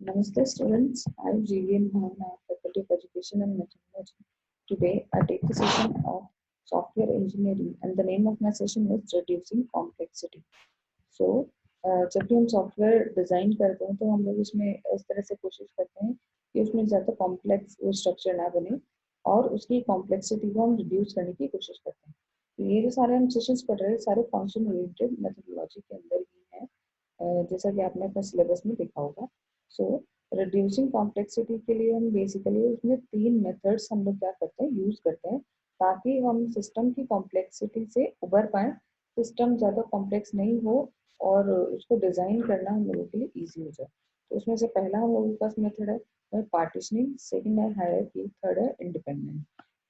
Namaste students, I am Jillian Bhavna, Faculty of Education and Methodology. Today I take the session of Software Engineering and the name of my session is Reducing Complexity. So जब भी हम software design करते हैं तो हम लोग इसमें इस तरह से कोशिश करते हैं कि उसमें ज़्यादा कॉम्प्लेक्स वो स्ट्रक्चर ना बने और उसकी कॉम्प्लेक्सिटी को हम रिड्यूस करने की कोशिश करते हैं। तो ये जो सारे हम सेशंस पढ़ रहे हैं सारे फंक्शन ओरिएंटेड मेथोडोलॉजी के अंदर ही हैं, जैसा कि आपने अपने सिलेबस में देखा होगा। सो रिड्यूसिंग कॉम्प्लेक्सिटी के लिए हम बेसिकली उसमें 3 मेथड्स हम लोग क्या करते हैं यूज करते हैं ताकि हम सिस्टम की कॉम्प्लेक्सिटी से उबर पाए, सिस्टम ज़्यादा कॉम्प्लेक्स नहीं हो और उसको डिज़ाइन करना हम लोगों के लिए ईजी हो जाए। तो उसमें से पहला हम लोगों के पास मेथड है पार्टीशनिंग, सेकंड है हायरार्की, थर्ड है इंडिपेंडेंट।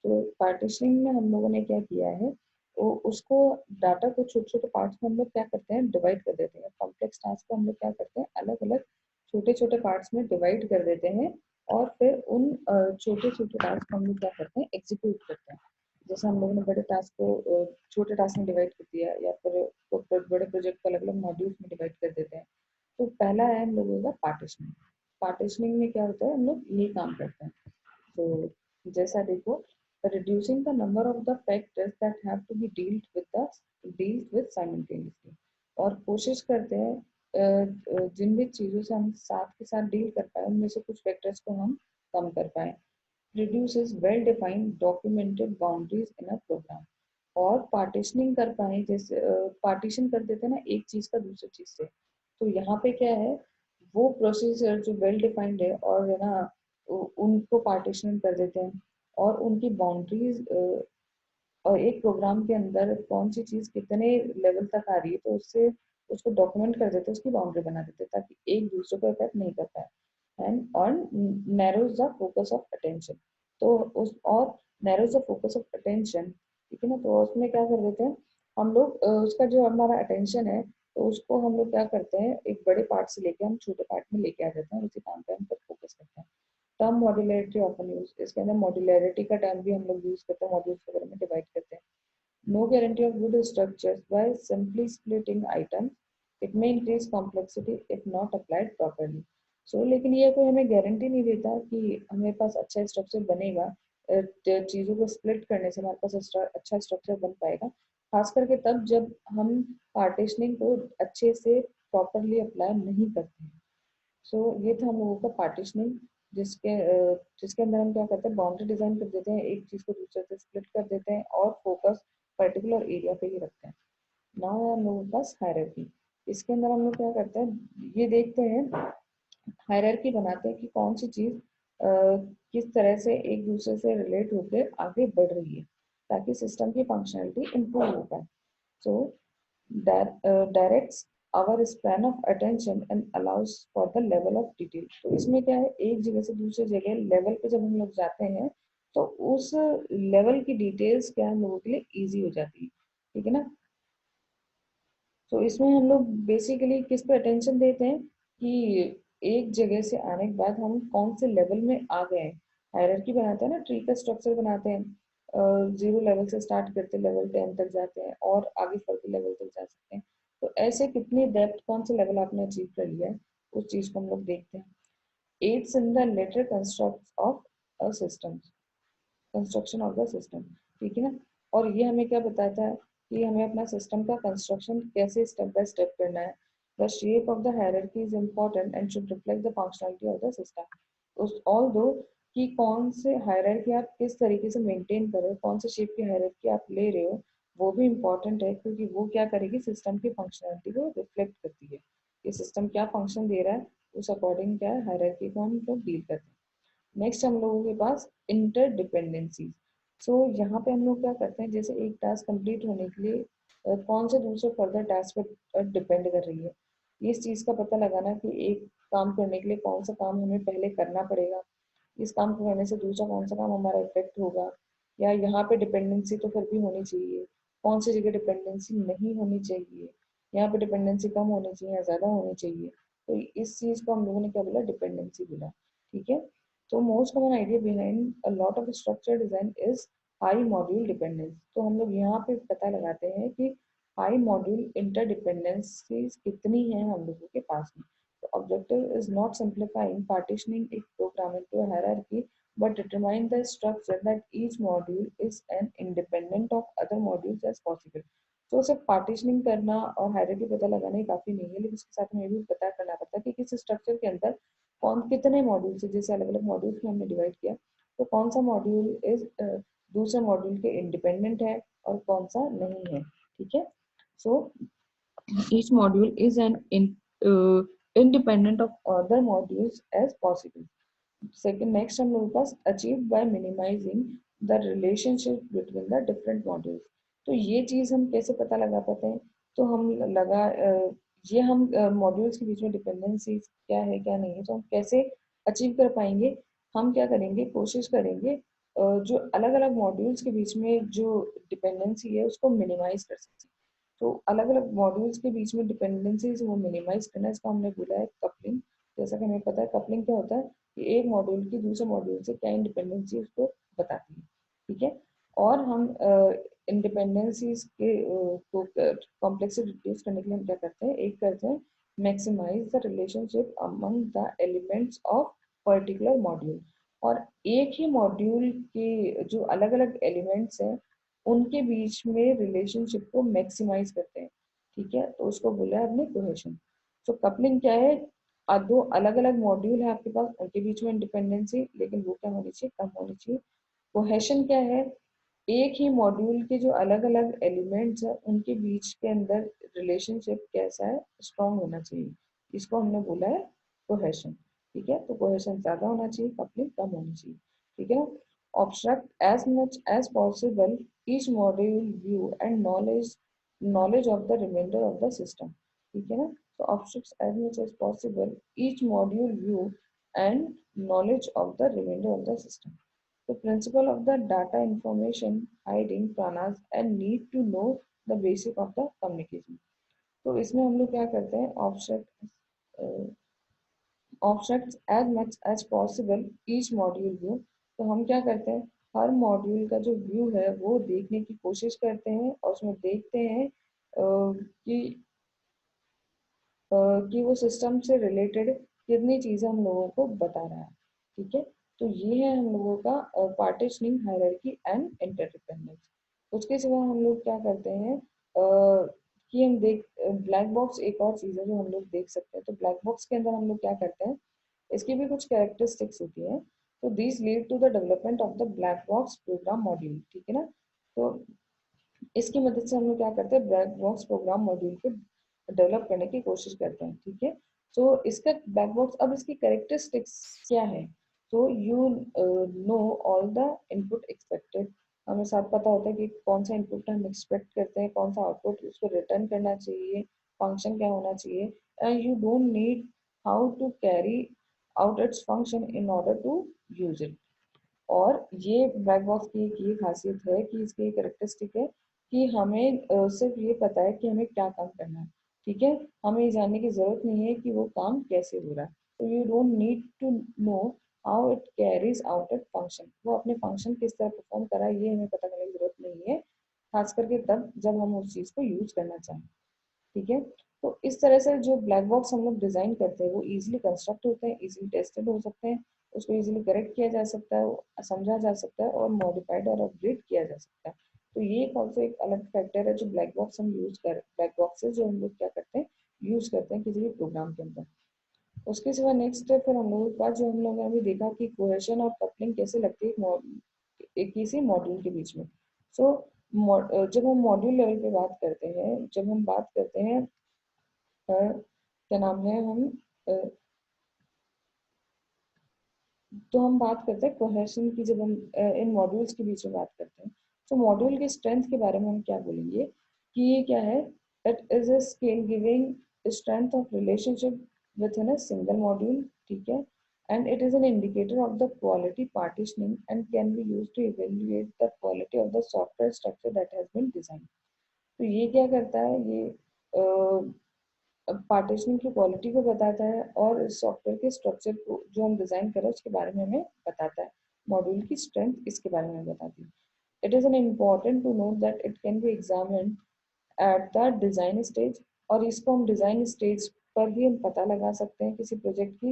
तो पार्टीशनिंग में हम लोगों ने क्या किया है, वो उसको डाटा को छोटे छोटे पार्ट्स में हम लोग क्या करते हैं डिवाइड कर देते हैं। कॉम्प्लेक्स टास्क को हम लोग क्या करते हैं अलग अलग छोटे छोटे पार्ट्स में डिवाइड कर देते हैं और फिर उन छोटे छोटे टास्क को हम लोग क्या करते हैं एग्जीक्यूट करते हैं। जैसे हम लोगों ने बड़े टास्क को छोटे टास्क में डिवाइड कर दिया या फिर बड़े प्रोजेक्ट को अलग अलग मॉड्यूल्स में डिवाइड कर देते हैं। तो पहला है हम लोगों का पार्टीशनिंग। पार्टीशनिंग में क्या होता है, हम लोग ये काम करते हैं। तो जैसा देखो, reducing the number of the factors that have to be dealt with simultaneously, और कोशिश करते हैं जिन भी चीज़ों से हम साथ के साथ डील कर पाए उनमें से कुछ फैक्टर्स को हम कम कर पाए। Reduces well defined documented boundaries in a program, और पार्टीशनिंग कर पाए, जैसे पार्टीशन कर देते हैं ना एक चीज़ का दूसरी चीज़ से। तो यहाँ पे क्या है, वो प्रोसीजर जो वेल डिफाइंड है और है ना उनको पार्टीशन कर देते हैं और उनकी बाउंड्रीज और एक प्रोग्राम के अंदर कौन सी चीज़ कितने लेवल तक आ रही है तो उससे उसको डॉक्यूमेंट कर देते हैं, उसकी बाउंड्री बना देते हैं ताकि एक दूसरे को इफेक्ट नहीं कर पाए। एंड और narrows the focus of attention, तो उस और narrows the focus of attention, ठीक है ना। तो उसमें क्या कर देते हैं हम लोग, उसका जो हमारा अटेंशन है तो उसको हम लोग क्या करते हैं एक बड़े पार्ट से लेके हम छोटे पार्ट में लेके आ जाते हैं, उसी काम पे हम फिर फोकस करते हैं। टर्म मॉड्यूलरिटी ऑफन यूज, इसके अंदर मॉड्यूलरिटी का टर्म भी हम लोग यूज करते हैं, मॉड्यूल्स वगैरह में डिवाइड करते हैं। No guarantee of good structures by simply splitting items, it may increase complexity if not applied properly. So लेकिन ये कोई हमें गारंटी नहीं देता कि हमारे पास अच्छा स्ट्रक्चर बनेगा, चीज़ों को स्प्लिट करने से हमारे पास अच्छा स्ट्रक्चर बन पाएगा, खास करके तब जब हम पार्टीशनिंग को अच्छे से प्रॉपरली अप्लाई नहीं करते हैं। सो ये था हम लोगों का पार्टीशनिंग, जिसके अंदर हम क्या करते हैं बाउंड्री डिजाइन कर देते हैं, एक चीज को दूसरे से स्प्लिट कर देते हैं और फोकस पर्टिकुलर एरिया पे ही रखते हैं। नाउ हम लोगों के पास हायरार्की, इसके अंदर हम लोग क्या करते हैं ये देखते हैं, हायरार्की बनाते हैं कि कौन सी चीज किस तरह से एक दूसरे से रिलेट होकर आगे बढ़ रही है ताकि सिस्टम की फंक्शनलिटी इंप्रूव हो पाए। सो directs our span of attention and allows for the level of detail। तो इसमें क्या है एक जगह से दूसरी जगह लेवल पे जब हम लोग जाते हैं तो उस लेवल की डिटेल्स क्या हम लोगों के लिए इजी हो जाती है, ठीक है ना। तो इसमें हम लोग बेसिकली किस पे अटेंशन देते हैं कि एक जगह से आने के बाद हम कौन से लेवल में आ गए हैं। हायरार्की बनाते हैं ना, ट्री का स्ट्रक्चर बनाते हैं, 0 लेवल से स्टार्ट करते लेवल 10 तक जाते हैं और आगे फर्दर लेवल तक जा सकते हैं। तो ऐसे कितनी डेप्थ कौन से लेवल आपने अचीव कर लिया है उस चीज को हम लोग देखते हैं। Aids in the later construct of a system, construction of the system, ठीक है ना। और ये हमें क्या बताता है कि हमें अपना सिस्टम का कंस्ट्रक्शन कैसे स्टेप बाय स्टेप करना है। The shape of the hierarchy is important and should reflect the functionality of the system. उस ऑल दो कि कौन से हायरार्की आप किस तरीके से मेंटेन कर रहे हो, कौन से शेप की हायरार्की आप ले रहे हो, वो भी इम्पोर्टेंट है क्योंकि वो क्या करेगी सिस्टम की फंक्शनलिटी को रिफ्लेक्ट करती है कि सिस्टम क्या फंक्शन दे रहा है, उस अकॉर्डिंग क्या है हायरार्की को हम लोग डील करते हैं। नेक्स्ट हम लोगों के पास इंटरडिपेंडेंसीज। सो यहाँ पे हम लोग क्या करते हैं जैसे एक टास्क कंप्लीट होने के लिए कौन से दूसरे फर्दर टास्क पर डिपेंड कर रही है, इस चीज़ का पता लगाना कि एक काम करने के लिए कौन सा काम हमें पहले करना पड़ेगा, इस काम को करने से दूसरा कौन सा काम हमारा इफेक्ट होगा, या यहाँ पे डिपेंडेंसी तो फिर भी होनी चाहिए, कौन सी जगह डिपेंडेंसी नहीं होनी चाहिए, यहाँ पे डिपेंडेंसी कम होनी चाहिए या ज़्यादा होनी चाहिए। तो इस चीज़ को हम लोगों ने क्या बोला डिपेंडेंसी बोला, ठीक है। So most common idea behind a lot of structure design is high module dependence। तो हम लोग यहाँ पे पता लगाते हैं कि high module interdependence कितनी है हम लोगों के पास में। तो objective is not simplifying partitioning a program into a hierarchy, but determine the structure that each module is an independent of other modules as possible. तो सिर्फ पार्टीशनिंग करना और हायरार्की पता लगाना ही काफी नहीं है, लेकिन इसके साथ में ये भी पता करना पड़ता है कि किस स्ट्रक्चर के अंदर कौन कितने मॉड्यूल्स है, जैसे अलग अलग मॉड्यूल्स में हमने डिवाइड किया, तो कौन सा मॉड्यूल इज दूसरे मॉड्यूल के इंडिपेंडेंट है और कौन सा नहीं है. ठीक है. सो each module is an independent of other modules as possible. Second, next हम लोगों के पास achieved by minimizing the relationship between the different modules. तो ये चीज हम कैसे पता लगा पाते हैं, तो हम ये हम मॉड्यूल्स के बीच में डिपेंडेंसी क्या है क्या नहीं है, तो हम कैसे अचीव कर पाएंगे. हम क्या करेंगे, कोशिश करेंगे जो अलग अलग मॉड्यूल्स के बीच में जो डिपेंडेंसी है उसको मिनिमाइज कर सकते हैं. तो अलग अलग मॉड्यूल्स के बीच में डिपेंडेंसीज वो मिनिमाइज करना, इसको हमने बोला है कपलिंग. जैसा कि हमें पता है कपलिंग क्या होता है, कि एक मॉड्यूल की दूसरे मॉड्यूल से क्या इंडिपेंडेंसी उसको बताती है. ठीक है. और हम इंडिपेंडेंसीज के कॉम्प्लेक्सिटी रिड्यूस करने के लिए हम क्या करते हैं, एक करते हैं maximize the relationship among the elements of particular module. और एक ही मॉड्यूल के जो अलग अलग एलिमेंट्स हैं उनके बीच में रिलेशनशिप को मैक्सिमाइज करते हैं. ठीक है. तो उसको बोला है हमने कोहेशन. तो कपलिंग क्या है, दो अलग अलग मॉड्यूल है आपके पास, उनके बीच में इंडिपेंडेंसी, लेकिन वो क्या होनी चाहिए, कम होनी चाहिए. कोहेशन क्या है, एक ही मॉड्यूल के जो अलग अलग एलिमेंट्स है उनके बीच के अंदर रिलेशनशिप कैसा है, स्ट्रांग होना चाहिए. इसको हमने बोला है कोहेशन. ठीक है. तो कोहेशन ज्यादा होना चाहिए, कपलिंग कम होनी चाहिए. ठीक है. Obstruct as much as possible each module view and knowledge of the remainder of the system. ठीक है ना. तो obstructs as much as possible each module view and knowledge of the remainder of the system. The principle of the data information hiding pranas and need to know the basic of the communication. तो इसमें हम लोग क्या करते हैं, obstruct as much as possible each module view. तो हम क्या करते हैं, हर मॉड्यूल का जो व्यू है वो देखने की कोशिश करते हैं और उसमें देखते हैं कि कि वो सिस्टम से रिलेटेड कितनी चीजें हम लोगों को बता रहा है. ठीक है. तो ये है हम लोगों का पार्टीशनिंग, हायरार्की एंड इंटरडिपेंडेंस. उसके सिवा हम लोग क्या करते हैं कि हम देख ब्लैक बॉक्स एक और चीज है जो हम लोग देख सकते हैं. तो ब्लैक बॉक्स के अंदर हम लोग क्या करते हैं, इसकी भी कुछ कैरेक्टरिस्टिक्स होती है. तो this lead to the development of the black box program module. ठीक है ना. तो इसकी मदद से हम लोग क्या करते हैं, ब्लैक बॉक्स प्रोग्राम मॉड्यूल को डेवलप करने की कोशिश करते हैं. ठीक है. तो इसका ब्लैक बॉक्स, अब इसकी कैरेक्टरिस्टिक्स क्या है, तो you know all the input expected. हमें साथ पता होता है कि कौन सा इनपुट हम एक्सपेक्ट करते हैं, कौन सा आउटपुट उसको रिटर्न करना चाहिए, फंक्शन क्या होना चाहिए, and you don't need how to carry out its function in order to use it. और ये ब्लैक बॉक्स की एक ये खासियत है कि इसकी कैरेक्टरिस्टिक है कि हमें सिर्फ ये पता है कि हमें क्या काम करना है. ठीक है. हमें ये जानने की जरूरत नहीं है कि वो काम कैसे हो रहा है. तो you don't need to know how it carries out it function. वो अपने फंक्शन किस तरह परफॉर्म कर रहा है ये हमें पता करने की जरूरत नहीं है, खास करके तब जब हम उस चीज को यूज करना चाहें. ठीक है. तो इस तरह से जो ब्लैक बॉक्स हम लोग डिजाइन करते हैं वो इजीली कंस्ट्रक्ट होते हैं, इजीली टेस्टेड हो सकते हैं, उसको इजीली करेक्ट किया जा सकता है, समझा जा सकता है और मॉडिफाइड और अपग्रेड किया जा सकता है. तो ये एक ऑल्सो एक अलग फैक्टर है जो ब्लैक बॉक्स हम यूज कर ब्लैक बॉक्सेस जो हम लोग क्या करते हैं, यूज करते हैं किसी भी प्रोग्राम के अंदर. उसके सिवा नेक्स्ट है फिर हम लोगों के पास जो हम लोगों ने अभी देखा कि कोहेशन और कपलिंग कैसे लगती है एक किसी मॉड्यूल के बीच में. सो जब हम मॉड्यूल लेवल पे बात करते हैं, जब हम बात करते हैं क्या नाम है, हम तो हम बात करते हैं कोहेशन की. जब हम इन मॉड्यूल्स के बीच में बात करते हैं तो मॉड्यूल के स्ट्रेंथ के बारे में हम क्या बोलेंगे कि ये क्या है, it is a scale giving strength of relationship within a single module. ठीक है. And it is an indicator of the quality partitioning and can be used to evaluate the quality of the software structure that has been design. तो ये क्या करता है, ये partitioning की quality को बताता है और सॉफ्टवेयर के स्ट्रक्चर को जो हम डिजाइन कर रहे हैं उसके बारे में हमें बताता है. मॉड्यूल की स्ट्रेंथ इसके बारे में बताती है. It is an important to know that it can be examined at the design stage. और इसको हम डिजाइन स्टेज पर भी हम पता लगा सकते हैं किसी प्रोजेक्ट की,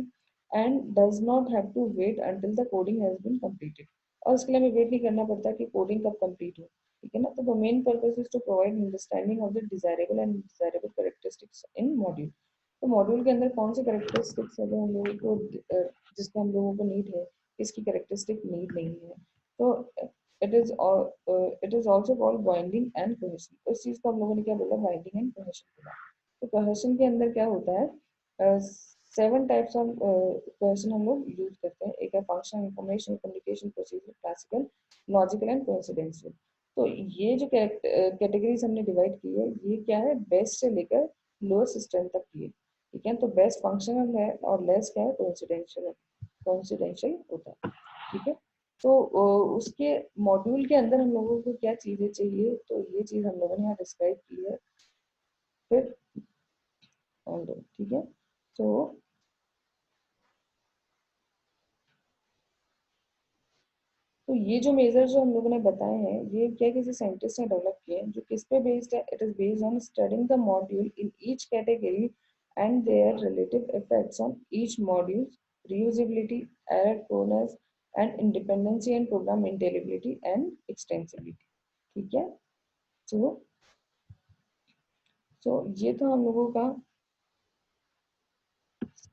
and does not have to wait until the coding has been completed. और उसके लिए हमें वेट नहीं करना पड़ता कि कोडिंग कब कंप्लीट हो, ठीक है ना। तो the main purpose is to provide understanding of the desirable and desirable characteristics in module. तो मॉड्यूल के अंदर कौन से कैरेक्टरिस्टिक्स है जो हम लोगों को जिसको हम लोगों को नीड है, किसकी कैरेक्टरिस्टिक नीड नहीं है। तो it is it is also called binding and cohesion. उस चीज को हम लोगों ने क्या बोला, बाइंडिंग एंड कोहेशन बोला। तो कोहेशन के अंदर क्या होता है, 7 टाइप्स ऑफ कोहेशन हम लोग यूज करते हैं। एक है function, information, communication, procedure, classical, logical and coincidental. तो ये जो कैटेगरीज हमने डिवाइड की है, ये क्या है, बेस्ट से लेकर लोएस्ट स्ट्रेंथ तक की है, ठीक है। तो बेस्ट फंक्शनल है और लेस क्या है, कोइंसिडेंशियल है, कोइंसिडेंशियल होता है, ठीक है। तो उसके मॉड्यूल के अंदर हम लोगों को क्या चीजें चाहिए, तो ये चीज हम लोगों ने यहाँ डिस्क्राइब की है। फिर ठीक है। तो तो ये जो मेजर जो हम लोगों ने बताए हैं, ये क्या किसी साइंटिस्ट ने डेवलप किए हैं। जो किस पे बेस्ड है, it is based on studying the module in each category and there relative effects on each module, reusability, error proneness and independency and program maintainability and extensibility, ठीक है। तो ये तो हम लोगों का।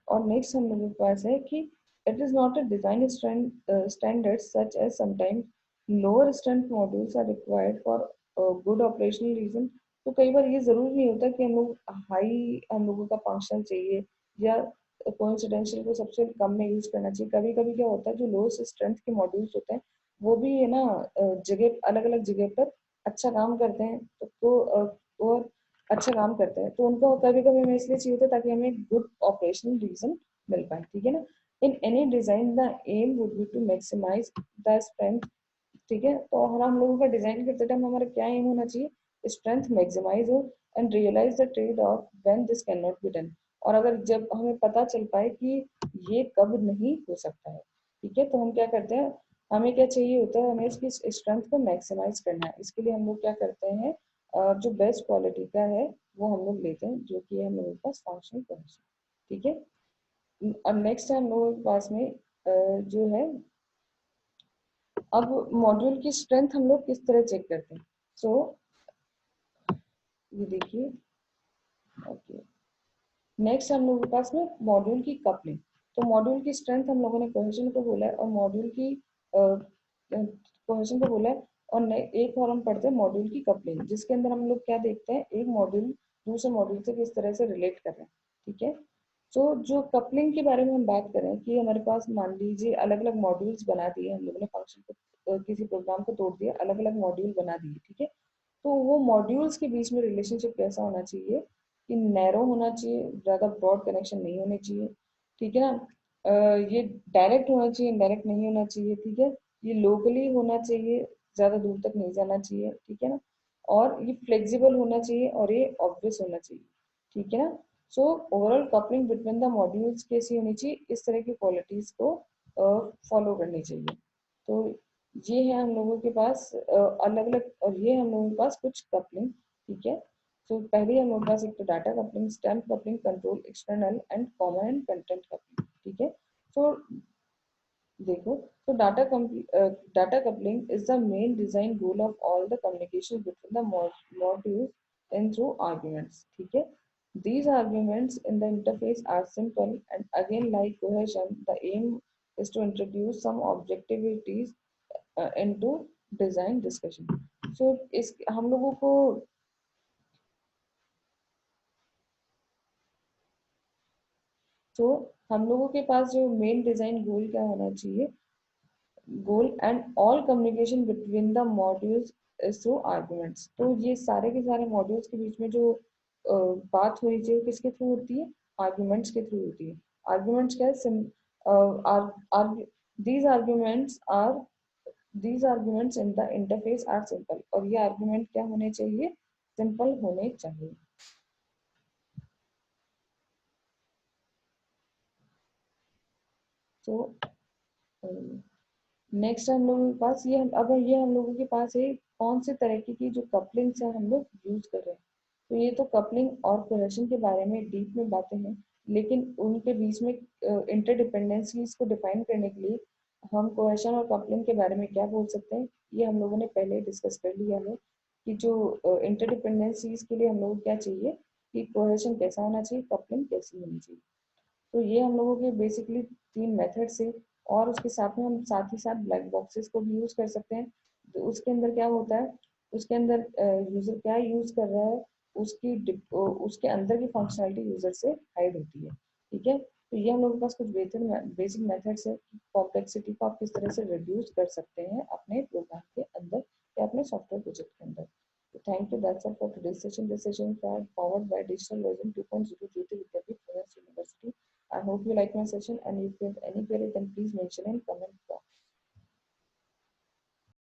और नेक्स्ट हम लोगों के पास है कि it is not a design standard such as sometimes lower strength modules are required for good operational reason. तो कई बार ये जरूरी नहीं होता कि हम लोग हाई हम लोगों का फंक्शन चाहिए या कोइंसिडेंशियल को सबसे कम में यूज करना चाहिए। कभी कभी क्या होता है, जो लोअर स्ट्रेंथ के मॉड्यूल्स होते हैं वो भी है ना, जगह अलग अलग जगह पर अच्छा काम करते हैं। और अच्छा काम करते हैं, तो उनको कभी कभी हमें इसलिए चाहिए होता है ताकि हमें गुड ऑपरेशनल रीजन मिल पाए, ठीक है ना। In any design the aim would be to maximize the strength, ठीक है। तो हम लोगों का डिजाइन करते टाइम हमारा क्या एम होना चाहिए, स्ट्रेंथ मैक्सिमाइज हो and realize the trade off when this can not be done. और अगर जब हमें पता चल पाए कि ये कब नहीं हो सकता है, ठीक है, तो हम क्या करते हैं, हमें क्या चाहिए होता है, हमें इसकी स्ट्रेंथ को मैक्सिमाइज करना है। इसके लिए हम लोग क्या करते हैं, जो बेस्ट क्वालिटी का है वो हम लोग लेते हैं, जो कि है हम लोगों के पास फंक्शनल कोहेशन, ठीक है। और नेक्स्ट है हम लोगों के पास में जो है, अब मॉड्यूल की स्ट्रेंथ हम लोग किस तरह चेक करते हैं। सो ये देखिए, ओके। नेक्स्ट हम लोगों के पास में मॉड्यूल की कपलिंग। तो मॉड्यूल की स्ट्रेंथ हम लोगों ने कोहेशन को बोला है, और मॉड्यूल की कोहेशन को बोला है। और एक और हम पढ़ते हैं मॉड्यूल की कपलिंग, जिसके अंदर हम लोग क्या देखते हैं, एक मॉड्यूल दूसरे मॉड्यूल से किस तरह से रिलेट कर रहे हैं, ठीक है। तो जो कपलिंग के बारे में हम बात करें कि हमारे पास मान लीजिए अलग अलग मॉड्यूल्स बना दिए हम लोगों ने, फंक्शन को किसी प्रोग्राम को तोड़ दिया, अलग अलग मॉड्यूल बना दिए, ठीक है। तो वो मॉड्यूल्स के बीच में रिलेशनशिप कैसा होना चाहिए, कि नैरो होना चाहिए, ज़्यादा ब्रॉड कनेक्शन नहीं होने चाहिए, ठीक है ना। ये डायरेक्ट होना चाहिए, इनडायरेक्ट नहीं होना चाहिए, ठीक है। ये लोकली होना चाहिए, ज़्यादा दूर तक नहीं जाना चाहिए, ठीक है ना। और ये फ्लेक्सिबल होना चाहिए और ये ऑब्वियस होना चाहिए, ठीक है ना। So overall coupling between the modules कैसी होनी चाहिए, इस तरह की क्वालिटीज को फॉलो करनी चाहिए। तो ये है हम लोगों के पास अलग अलग, और ये हम लोगों के पास कुछ कपलिंग, ठीक है। तो पहले हम लोगों के पास एक तो data coupling, stamp coupling, control, external and common and content coupling, ठीक है। तो देखो, तो data coupling is the main design goal of all the communication between the modules and through arguments, ठीक है। These arguments in the interface are simple, and again like cohesion, the aim is to introduce some objectivities into design discussion. So इस हम लोगों को, तो हम लोगों के पास जो मेन डिजाइन गोल क्या होना चाहिए, goal and all communication between the modules is through arguments. तो ये सारे के सारे मॉड्यूल्स के बीच में जो बात हो रही चाहिए किसके थ्रू होती है, आर्गुमेंट्स के थ्रू होती है। आर्गुमेंट्स क्या है, these arguments are these arguments in the interface are simple, और ये आर्गुमेंट क्या होने चाहिए, सिंपल होने चाहिए। तो नेक्स्ट हम लोगों के पास ये अब ये हम लोगों के पास है कौन से तरीके की जो कपलिंग्स है हम लोग यूज कर रहे हैं। तो ये तो कपलिंग और कोहेशन के बारे में डीप में बातें हैं, लेकिन उनके बीच में इंटरडिपेंडेंसीज को डिफाइन करने के लिए हम कोहेशन और कपलिंग के बारे में क्या बोल सकते हैं, ये हम लोगों ने पहले डिस्कस कर लिया है कि जो इंटरडिपेंडेंसीज के लिए हम लोग को क्या चाहिए कि कोहेशन कैसा होना चाहिए, कपलिंग कैसी होनी चाहिए। तो ये हम लोगों के बेसिकली 3 मेथड्स है, और उसके साथ में हम साथ ही साथ ब्लैक बॉक्सेस को भी यूज कर सकते हैं। तो उसके अंदर क्या होता है, उसके अंदर यूजर क्या यूज कर रहा है, उसके अंदर की फंक्शनलिटी यूजर से हाइड होती है। ठीक है, तो ये हम लोगों के पास कुछ बेहतर बेसिक मेथड्स है कि कॉम्प्लेक्सिटी को आप किस तरह से रिड्यूस कर सकते हैं अपने प्रोग्राम के अंदर या अपने सॉफ्टवेयर प्रोजेक्ट के अंदर। So thank you. That's all for today's session. This session is powered by Digital Version 2.0 Jyoti Vidyapith University. I hope you like my session, and if you have any query, then please mention in comment